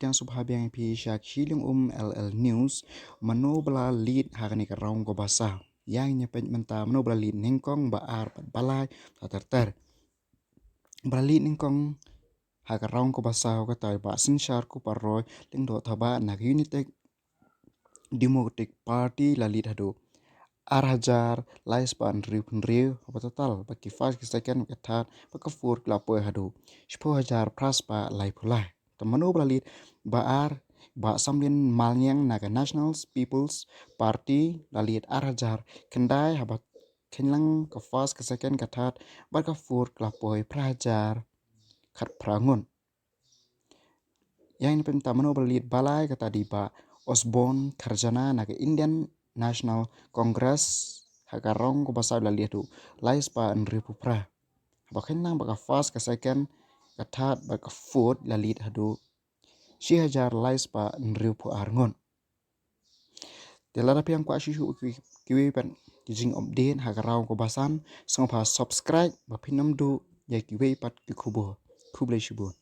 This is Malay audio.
yang subhabiang pi syak hiling LL News manobla lead hagani ka raung ko basa yang nyepet menta manobla lead ningkong baar pat balai tatar bali ningkong haga raung ko basa ko tai ba sinshar ko parroy lingdo thaba nak United Democratic Party la lead hado Arhajar lais pan riu apa total baki first second ke third baka fourth la po hado 10,000 pras pa lai pulai temanu bali ba samlin malnyang naga National People's Party lalit Arhajar kendai haba kenlang ke first ke second ke third baka fourth la po prajar khat prangun yang ini pentamanu bali balai kata di ba Osborne Karjana naga Indian National Congress hagarong ko basa la liatu lais pa nripu pra bakin nang baka first ka second ka third baka fourth la lit hadu 10,000 lais pa nripu arngon telara piang kwa shishu kiwi pan kijing update hagarong ko basan song pa subscribe ba pinam du ya kiwi pat ki kubo kublai shibun